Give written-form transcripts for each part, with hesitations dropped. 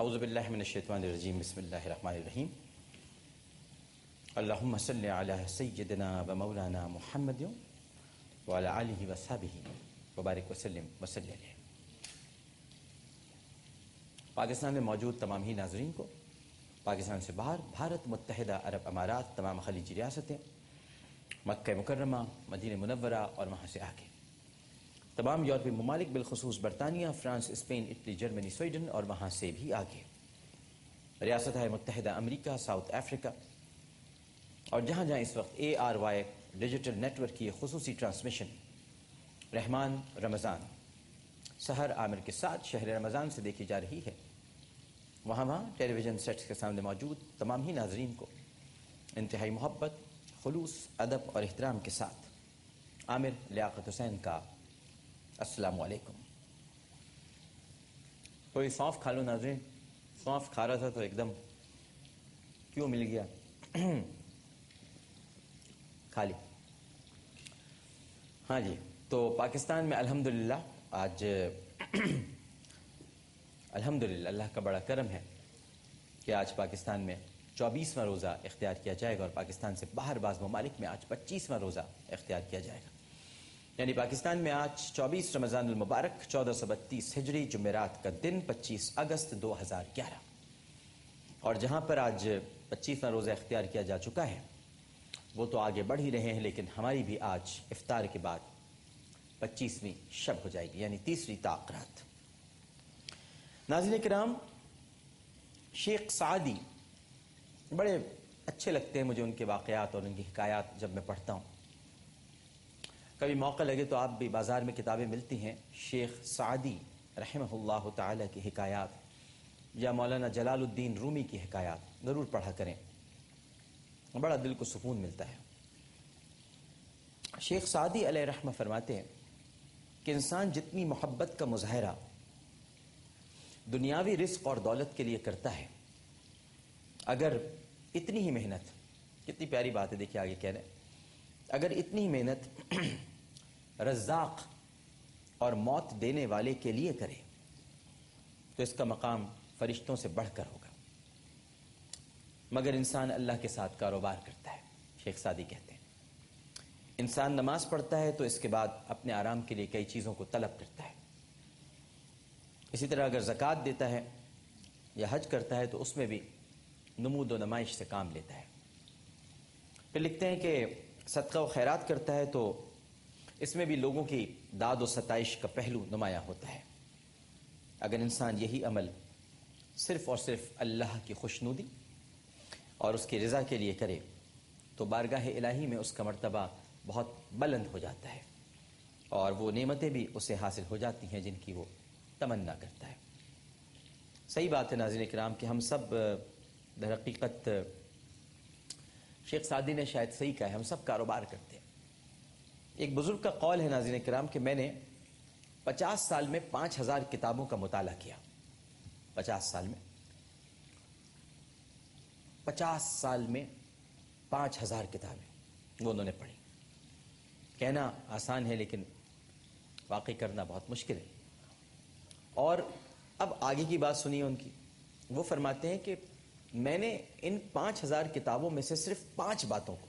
اعوذ باللہ من الشیطان الرجیم بسم اللہ الرحمن الرحیم اللہم صلی علی سیدنا و مولانا محمد وعلی آلہ وصحبہ وبارک وسلم وصلی علیہ۔ پاکستان میں موجود تمام ہی ناظرین کو، پاکستان سے باہر بھارت متحدہ عرب امارات، تمام خلیجی ریاستیں، مکہ مکرمہ، مدینہ منورہ اور وہاں سے آگے تمام یورپی ممالک، بالخصوص برطانیہ، France, Spain, Italy, Germany, Sweden اور وہاں سے بھی آگے ریاستہائے متحدہ امریکہ، ساؤتھ افریقہ اور جہاں جہاں اس وقت ARY ڈیجیٹل نیٹ ورک کی خصوصی ٹرانسمیشن رحمان رمضان سحر عامر کے ساتھ شہر رمضان سے دیکھی جا رہی ہے، وہاں ٹیلی ویژن سیٹس کے سامنے موجود تمام ہی ناظرین کو انتہائی محبت، خلوص، ادب اور احترام کے ساتھ عامر لیاقت حسین کا السلام علیکم۔ کوئی سونف کھا لو ناظرین، سونف کھا رہا تھا تو ایک دم کیوں مل گیا؟ کھا لی۔ ہاں جی، تو پاکستان میں الحمدللہ آج الحمدللہ اللہ کا بڑا کرم ہے کہ آج پاکستان میں 24واں روزہ اختیار کیا جائے گا اور پاکستان سے باہر بعض ممالک میں آج 25واں روزہ اختیار کیا جائے گا، یعنی پاکستان میں آج 24 رمضان المبارک 1432 ہجری جمعرات کا دن 25 اگست 2011، اور جہاں پر آج 25واں روزہ اختیار کیا جا چکا ہے وہ تو آگے بڑھ ہی رہے ہیں، لیکن ہماری بھی آج افطار کے بعد 25ویں شب ہو جائے گی، یعنی تیسری طاق رات۔ ناظرین کرام، شیخ سعدی بڑے اچھے لگتے ہیں مجھے، ان کے واقعات اور ان کی حکایات جب میں پڑھتا ہوں۔ کبھی موقع لگے تو آپ بھی، بازار میں کتابیں ملتی ہیں شیخ سعدی رحمہ اللہ تعالی کی حکایات یا مولانا جلال الدین رومی کی حکایات، ضرور پڑھا کریں، بڑا دل کو سکون ملتا ہے۔ شیخ سعدی علیہ رحمہ فرماتے ہیں کہ انسان جتنی محبت کا مظاہرہ دنیاوی رزق اور دولت کے لیے کرتا ہے، اگر اتنی ہی محنت، کتنی پیاری بات ہے، دیکھیے آگے کہہ رہے ہیں، اگر اتنی ہی محنت رزاق اور موت دینے والے کے لیے کرے تو اس کا مقام فرشتوں سے بڑھ کر ہوگا، مگر انسان اللہ کے ساتھ کاروبار کرتا ہے۔ شیخ سعدی کہتے ہیں انسان نماز پڑھتا ہے تو اس کے بعد اپنے آرام کے لیے کئی چیزوں کو طلب کرتا ہے، اسی طرح اگر زکوٰۃ دیتا ہے یا حج کرتا ہے تو اس میں بھی نمود و نمائش سے کام لیتا ہے۔ پھر لکھتے ہیں کہ صدقہ و خیرات کرتا ہے تو اس میں بھی لوگوں کی داد و ستائش کا پہلو نمایاں ہوتا ہے۔ اگر انسان یہی عمل صرف اور صرف اللہ کی خوشنودی اور اس کی رضا کے لیے کرے تو بارگاہ الہی میں اس کا مرتبہ بہت بلند ہو جاتا ہے اور وہ نعمتیں بھی اسے حاصل ہو جاتی ہیں جن کی وہ تمنا کرتا ہے۔ صحیح بات ہے ناظرین کرام کہ ہم سب در حقیقت، شیخ سعدی نے شاید صحیح کہا ہے، ہم سب کاروبار کرتے ہیں۔ ایک بزرگ کا قول ہے ناظرین کرام کہ میں نے 50 سال میں 5000 کتابوں کا مطالعہ کیا۔ 50 سال میں 5000 کتابیں وہ انہوں نے پڑھی۔ کہنا آسان ہے لیکن واقعی کرنا بہت مشکل ہے۔ اور اب آگے کی بات سنیے ان کی، وہ فرماتے ہیں کہ میں نے ان 5000 کتابوں میں سے صرف 5 باتوں کو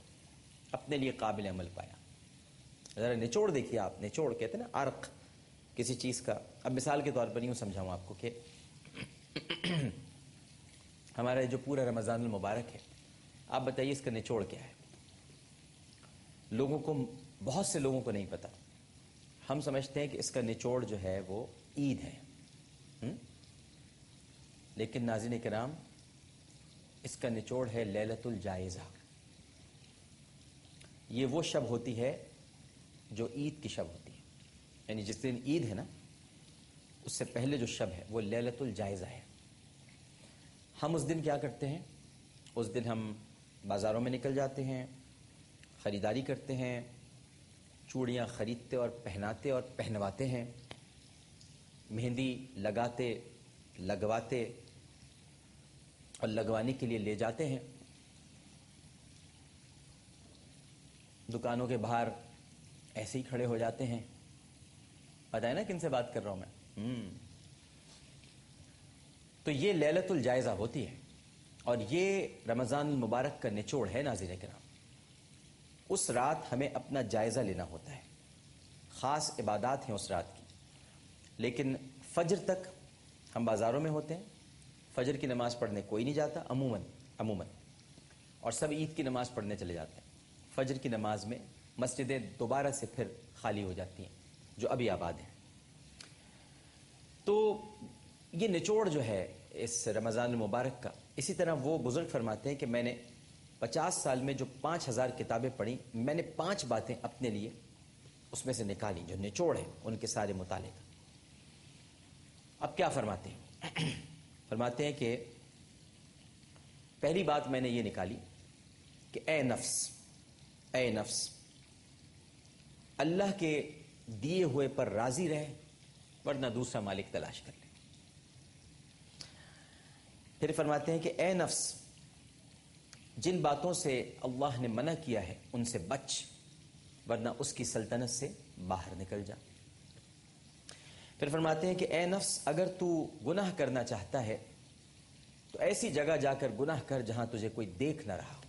اپنے لیے قابل عمل پایا۔ ذرا نچوڑ دیکھیے آپ، نچوڑ کہتے ہیں نا عرق کسی چیز کا۔ اب مثال کے طور پر یوں سمجھاؤں آپ کو کہ ہمارا جو پورا رمضان المبارک ہے، آپ بتائیے اس کا نچوڑ کیا ہے؟ لوگوں کو، بہت سے لوگوں کو نہیں پتا۔ ہم سمجھتے ہیں کہ اس کا نچوڑ جو ہے وہ عید ہے، لیکن ناظرین کرام اس کا نچوڑ ہے لیلۃ الجائزہ۔ یہ وہ شب ہوتی ہے جو عید کی شب ہوتی ہے، یعنی جس دن عید ہے نا اس سے پہلے جو شب ہے وہ لیلۃ الجائزہ ہے۔ ہم اس دن کیا کرتے ہیں؟ اس دن ہم بازاروں میں نکل جاتے ہیں، خریداری کرتے ہیں، چوڑیاں خریدتے اور پہناتے اور پہنواتے ہیں، مہندی لگاتے، لگواتے اور لگوانے کے لیے لے جاتے ہیں، دکانوں کے باہر ایسے ہی کھڑے ہو جاتے ہیں۔ پتہ ہے نا کن سے بات کر رہا ہوں میں؟ تو یہ لیلۃ الجائزہ ہوتی ہے، اور یہ رمضان المبارک کا نچوڑ ہے ناظرین کرام۔ اس رات ہمیں اپنا جائزہ لینا ہوتا ہے، خاص عبادات ہیں اس رات کی، لیکن فجر تک ہم بازاروں میں ہوتے ہیں، فجر کی نماز پڑھنے کوئی نہیں جاتا عموماً، اور سب عید کی نماز پڑھنے چلے جاتے ہیں۔ فجر کی نماز میں مسجدیں دوبارہ سے پھر خالی ہو جاتی ہیں جو ابھی آباد ہیں۔ تو یہ نچوڑ جو ہے اس رمضان المبارک کا، اسی طرح وہ بزرگ فرماتے ہیں کہ میں نے 50 سال میں جو 5000 کتابیں پڑھی، میں نے 5 باتیں اپنے لیے اس میں سے نکالی جو نچوڑ ہیں ان کے سارے مطالعے کا۔ اب کیا فرماتے ہیں؟ فرماتے ہیں کہ پہلی بات میں نے یہ نکالی کہ اے نفس اللہ کے دیے ہوئے پر راضی رہے، ورنہ دوسرا مالک تلاش کر لے۔ پھر فرماتے ہیں کہ اے نفس جن باتوں سے اللہ نے منع کیا ہے ان سے بچ، ورنہ اس کی سلطنت سے باہر نکل جا۔ پھر فرماتے ہیں کہ اے نفس اگر تو گناہ کرنا چاہتا ہے تو ایسی جگہ جا کر گناہ کر جہاں تجھے کوئی دیکھ نہ رہا ہو،